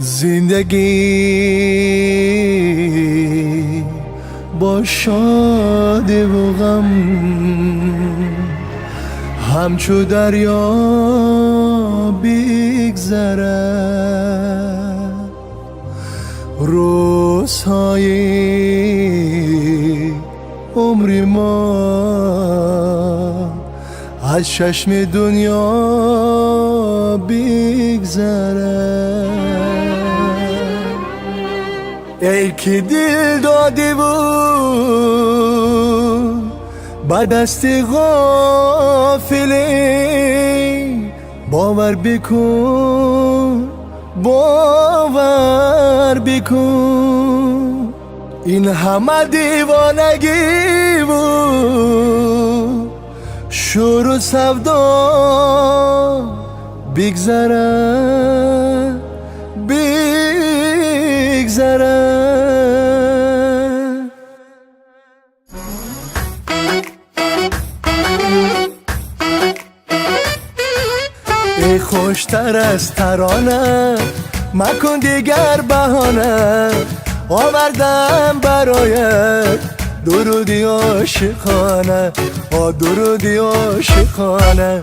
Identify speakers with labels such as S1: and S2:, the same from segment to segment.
S1: زندگی با شادی و غم همچو دریا بگذرد. روزهای عمر ما از چشم دنیا بگذرد. ای که دل داده بود با دست غافلی، باور بکن باور بکن این همه دیوانگی بود. شور و سودا بگذرد بگذرد. ای خوشتر از ترانه مکن دیگر بهانه، آوردم برایت درودی عاشقانه، درودی عاشقانه.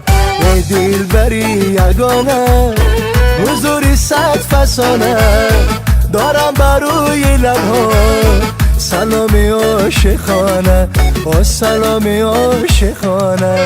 S1: ای دلبری یگانه حضوری صد فسانه، دارم بروی لبها سلامی عاشقانه، سلامی عاشقانه.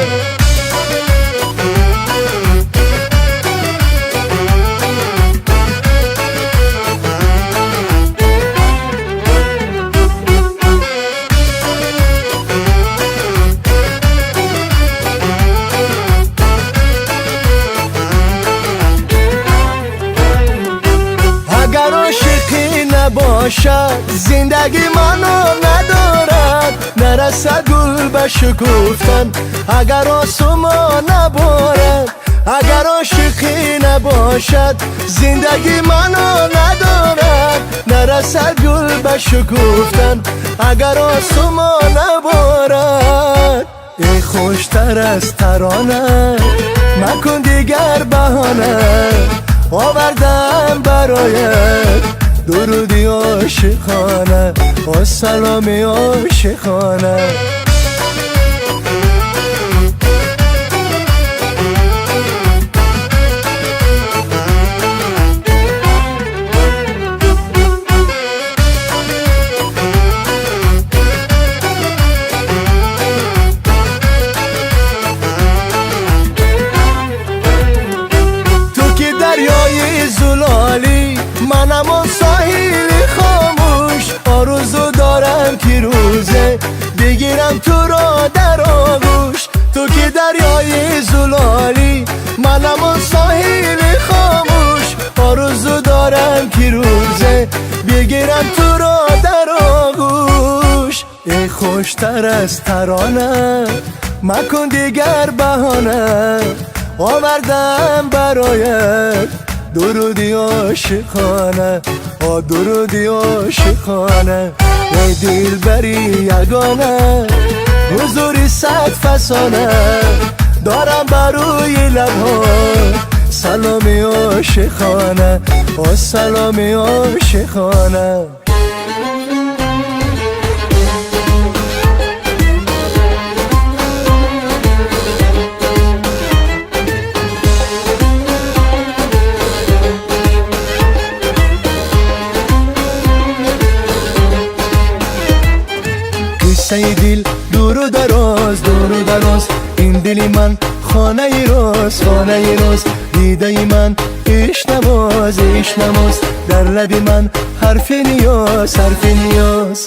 S1: اگر عاشقی نباشد زندگی منو ندارد، نرسد گل به شکفتن اگر آسمان نبارد. اگر عاشقی نباشد زندگی منو ندارد، نرسد گل به شکفتن اگر آسمان نبارد. ای خوشتر از ترانه مکن دیگر بهانه، آوردم برایت درودی عاشقانه، سلامی عاشقانه. زلالی منم اون ساحل خاموش، آرزو دارم که روزه بگیرم تو را در آغوش. تو که دریای زلالی منم اون ساحل خاموش، آرزو دارم که روزه بگیرم تو را در آغوش. ای خوشتر از ترانه مکن دیگر بهانه، آوردم برایت درودی عاشقانه، درودی عاشقانه. ای دلبری یگانه حضوری صد فسانه، دارم بروی لبها سلامی عاشقانه، سلامی عاشقانه. قصه دل دور و دراز دور و دراز، این دل من خانه ای راست خانه ای راست. دیده من عشق نماز عشق نماز، در لب من حرف نیاز حرف نیاز.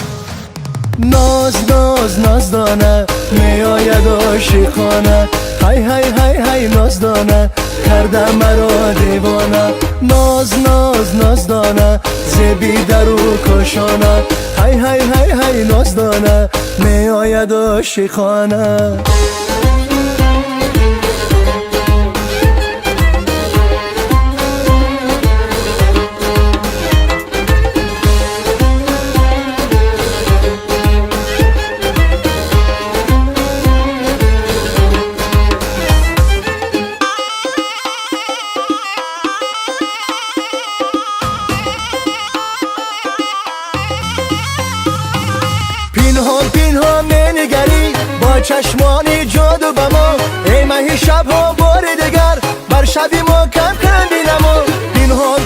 S1: ناز ناز نازدانه می آید عاشقانه، های های های های نازدانه کرده مرا دیوانه. ناز ناز نازدانه زبی در و کاشانه، های های های های نازدانه می آید عاشقانه. با چشمانی جادو به ما. ای ماهی شبها بار دگر بر شبی ما کم کندی نما.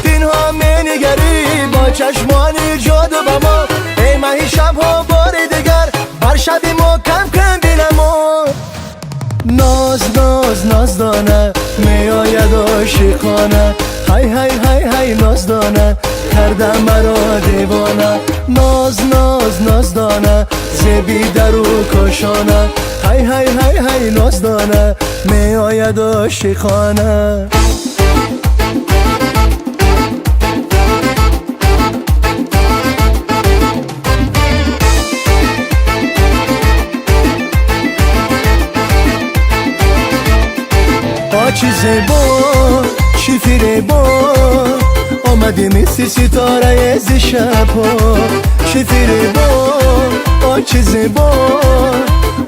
S1: دینها می نگری با چشمانی جادو به ما. ای ماهی شبها بار دگر بر شبی ما کم کندی نما. ناز دانه می آید عاشقانه. های نازدانه کردم مرا دیوانه. ناز دانه زبی در و کاشانه. های نازدانه می آید عاشقانه. چی زیبا چی فریبا آمدی مثل ستاره از شبها. چی فریبا چی زیبا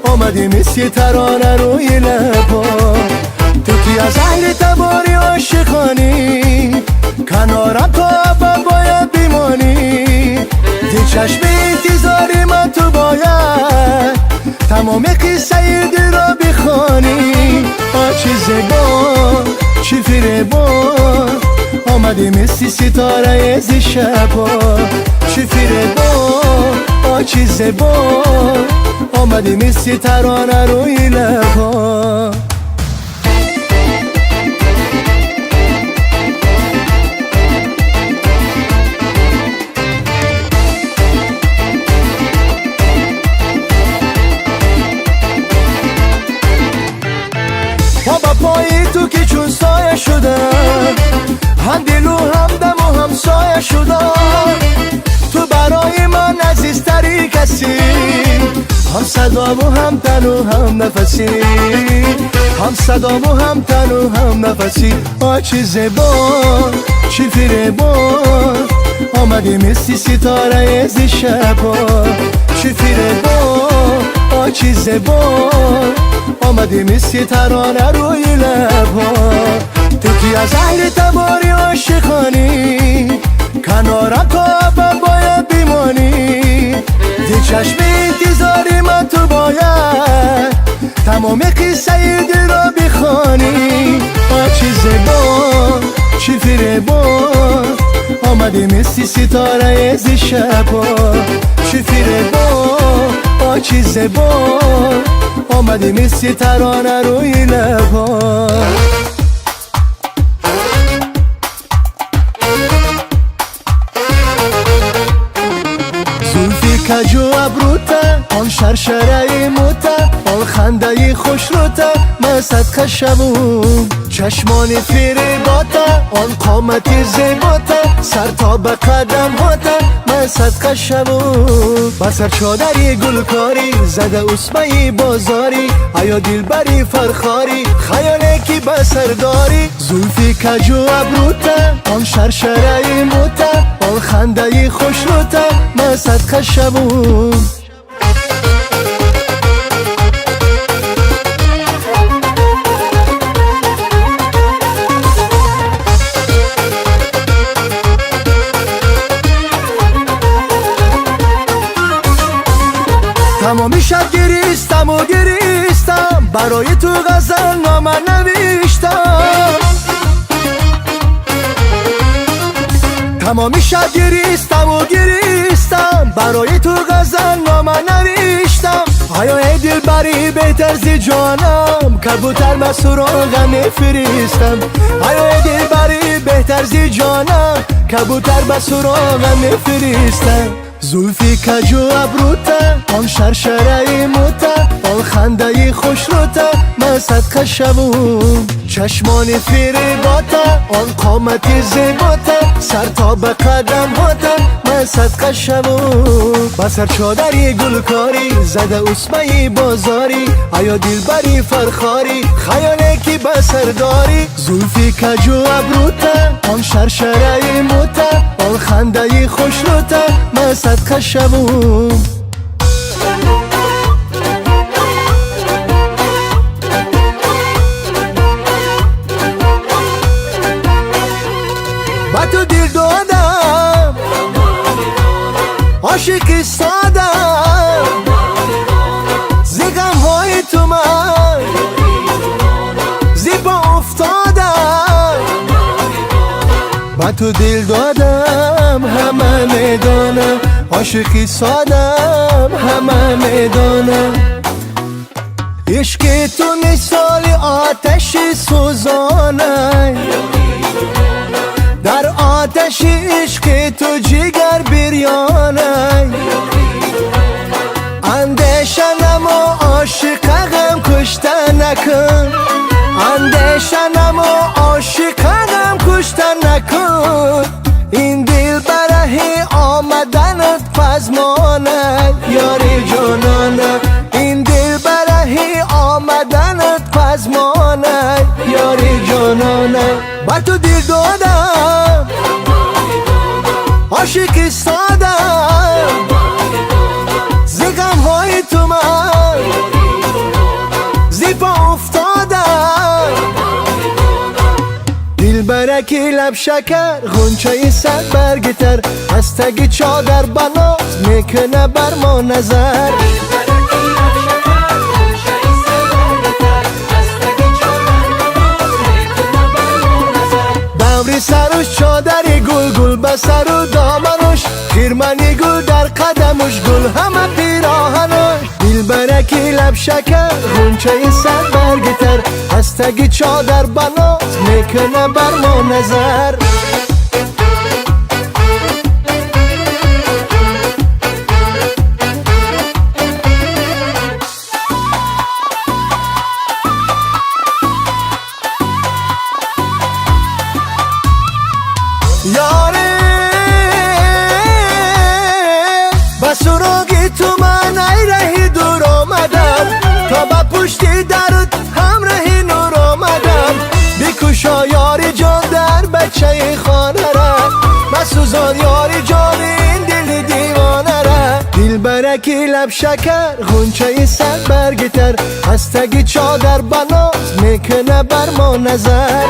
S1: آمدی مثل ترانه روی لبا. تو کی از اهل تباری عاشقانی کنارم تا باید بیمانی. دی چشم انتظاری من تو باید تمام قصه دل را بخوانی. چی زیبا چی فریبا آمدی مثل ستاره از شبا. چی فریبا چی زیبا آمدی مثل ترانه روی لبا. پای تو که چون سایه شده هم دل و هم دم و هم سایه شده. تو برای من عزیزتری کسی هم صدا و هم تن و هم نفسی. هم صدا و هم تن و هم نفسی. چی زیبا چی فریبا آمدی مثل ستاره از شبا. چی فریبا چی زیبا آمدی مثل ترانه روی لبا. تو کی از اهل تباری عاشقانی کنارم تا باید بیمانی. دی چشم انتظاری من تو باید تمام قصه دل را بخوانی. چی زیبا چی فریبا آمدی مثل ستاره از شبا. چی فریبا چی زیبا آمدی مثل ترانه روی لبا. زلفی کج و ابروته آن شرشره موته آن خنده خوش روته من صدقه شبون. چشمان فریباته آن قامت زیباته سر تا به قدم هاته من صدقه شبون. بسر چادری گلکاری زده اسمه بازاری. ایا دلبری فرخاری خیاله کی بسر داری. زلفی کج و ابروته آن شرشره موته آن خنده خوش روته من صدقه شبون. تمامی شب گریستم برای تو غزل نامه نوشتم. تمامی شب گریستم برای تو غزل نامه نوشتم. آیا ای دلبری بهتر زی جانم کبوتر به سراغم میفرستم. آیا ای دلبری بهتر زی جانم کبوتر به سراغم میفرستم. زلفی کج و ابروته آن شرشره موته آن خنده خوش روته من صدقه شبون. چشمان فریباته آن قامت زیباته سر تا به قدم هاته من صدقه شبون. بسر چادری گلکاری زده اسمه بازاری. ایا دلبری فرخاری خیاله کی بسر داری. زلفی کج و ابروته آن شرشره موته آن خنده خوش روته من صدقه شبون. با تو دل دادم عاشق سادم زی غم های با تو دل دادم همه میدانم، عاشقی سادم همه میدانم. عشق تو مثال آتش سوزانه، در آتش عشق تو جگر بریانه. اندیشنم و عاشقم کشته نکن، اندیشنم و عاشقم کشته نکن. این دل برای آمدنت پزمانه یاری جانانه، این دل برای آمدنت پزمانه یاری جانانه. با تو دل دادم عاشقی سادم، زیغم های تو من زیبا افتادم. دل برکی لب شکر غنچه صد برگتر، از تگ چادر بناز میکنه بر ما نظر. دور سرش چادری گل گل به سر و دامنش، خیرمنی گل در قدمش گل همه پیراهنش. دل برکی لب شکر غنچه صد برگتر، از تگ چادر بناز میکنه بر ما نظر. یاره با سراغی تو من ای رهی دور آمدم، تا با پشتی درت همراهی نور آمدم. بکشا یاری جان در بچه خانه را، مسوزان یاری جان این دل دیوانه را. دل برکی لب شکر غنچه صد برگتر، از تگ چادر بناز میکنه بر ما نظر.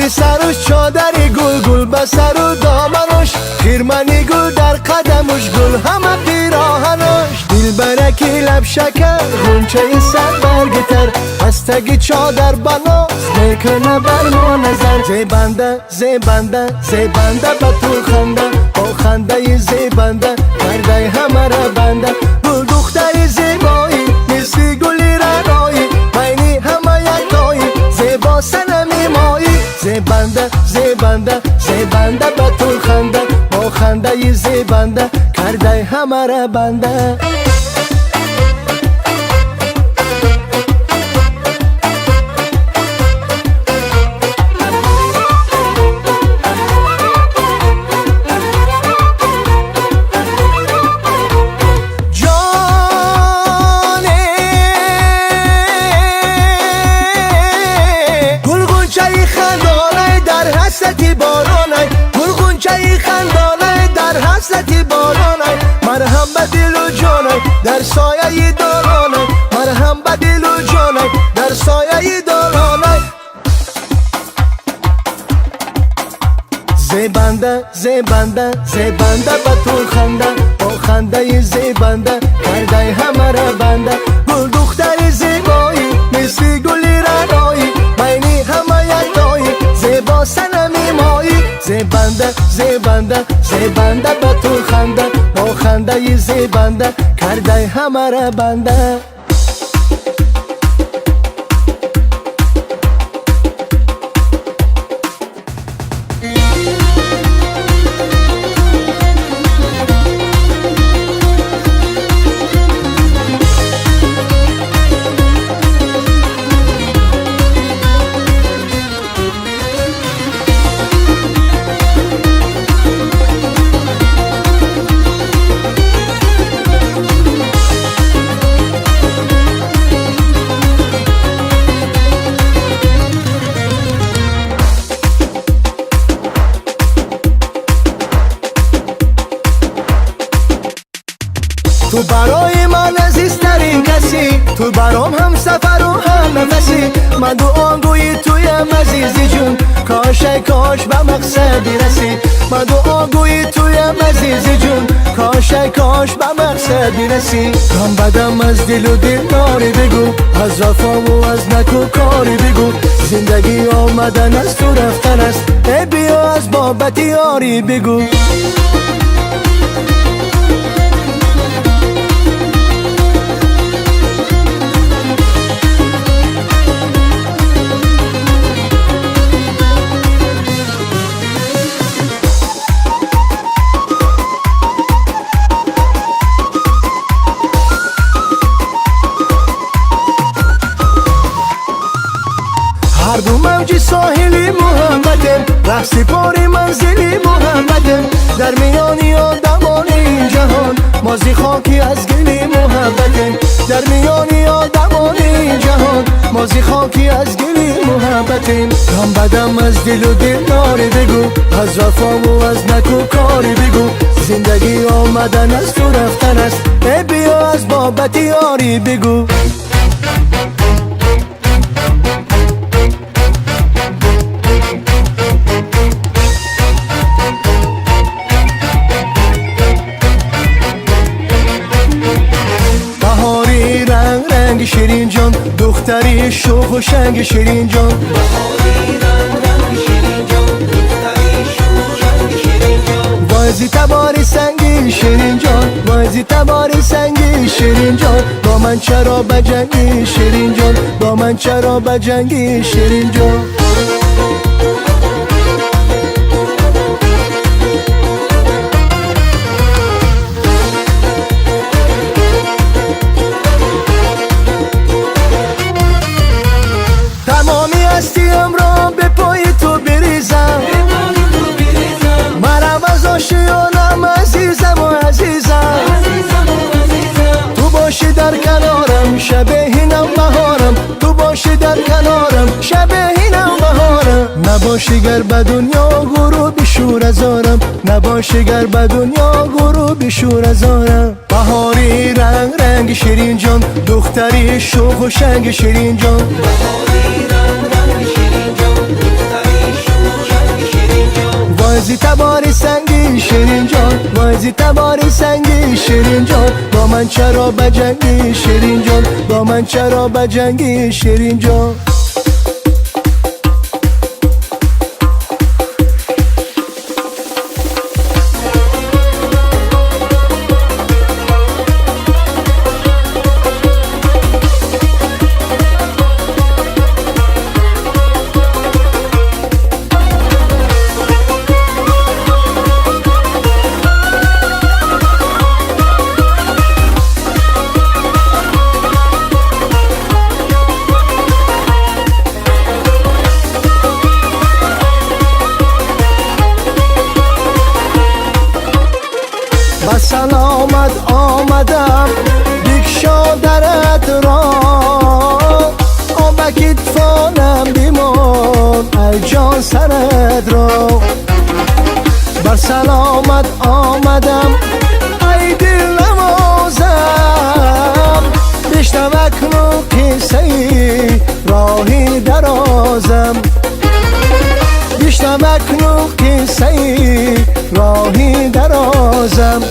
S1: سرش چادری گل گل به سر و دامنش، خیرمنی گل در قدمش گل همه پیراهنش. دل برکی لب شکر غنچه صد برگتر، از تگ چادر بناز میکنه بر ما نظر. زیبنده زیبنده زیبنده به تو خنده، با خنده زیبنده کرده همه را بنده. گل دختری زیبایی مثل گلی رنایی، بینی همه یکتایی زیبا سنمی مایی. زیبنده زیبنده زیبنده به تو خنده، با خنده زیبنده کرده همه را بنده. مرهم به دل و جانم در سایه دارانم، مرهم به دل و جانم در سایه دارانم. زیبنده زیبنده زیبنده به تو خنده، با خنده زیبنده کرده همه را بنده. گل دختری زیبایی مثل گلی رنایی، بینی همه یکتایی زیبا سنمی مایی. زیبنده زیبنده زیبنده به تو خنده، با خنده زیبنده کرده همه را بنده. توی من عزیزترین کسی، تو برام هم سفر و هم نفسی. من دعاگوی تویم عزیزی جون، کاش به مقصدی رسی. من دعاگوی تویم عزیزی جون، کاش به مقصدی رسی. هم بدم از دل و دلداری بگو، از وفا و از نکو کاری بگو. زندگی آمدن از تو رفتن است، ای بیا از بابت یاری بگو. هر دو موج ساحلی محبتم، رقص پاری منزلی محبتم. در میانی آدمان این جهان، مازی خاکی از گلی محبتم. در میانی آدمان این جهان، مازی خاکی از گلی محبتم. هم بدم از دل و دلداری بگو، از وفا و از نکو کاری بگو. زندگی آمدن از تو رفتن است، ای بیا از بابت یاری بگو. شیرین جان، دختری شوق و شنگ شیرین جان. بازی تباری سنگی شیرین جان، بازی تباری سنگی شیرین جان. با من چرا بجنگی شیرین جان، با من چرا بجنگی شیرین جان. هستیم را به پای تو بریزم، مرم از آشیانم عزیزم و عزیزم. تو باشی در کنارم شبهینم بهارم، تو باشی در کنارم شبهینم بهارم. نباشی گر به دنیا غروب شور ازارم، نباشی گر به دنیا غروب شور ازارم. بهاری رنگ رنگ شیرین جان، دختری شوق و شنگ شیرین جان. بازی تباری سنگی شیرین جان، بازی تباری سنگی شیرین جان. با من چرا بجنگی شیرین جان، با من چرا بجنگی شیرین جان. سلامت آمدم بکشا درت را، آبکیت فانم بیمان ای جان سرت را. بر سلامت آمدم ای دل نوازم، بشنو اکنون قصه ای راهی درازم. بشنو اکنون قصه ای راهی درازم.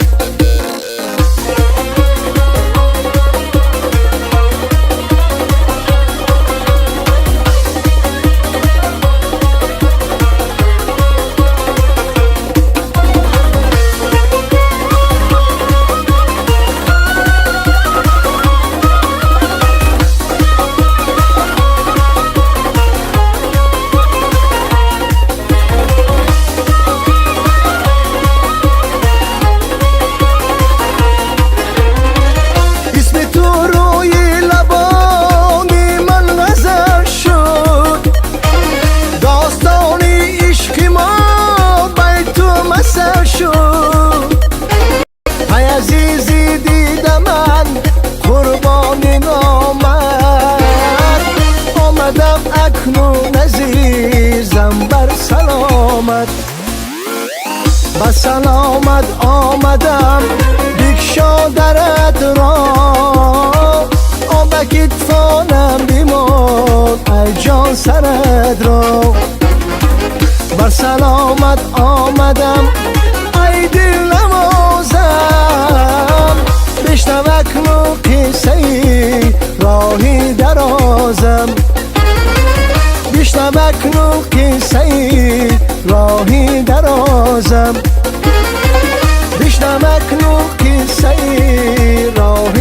S1: به سلامت آمدم بکشا درت را، فلکت فانم بیمان ای جان سرد را بر سلامت آمدم ای دل نمازم بشنو اکنون قصه راهی درازم بشنو اکنون قصه راهی درازم بشنو اکنون قصه راهی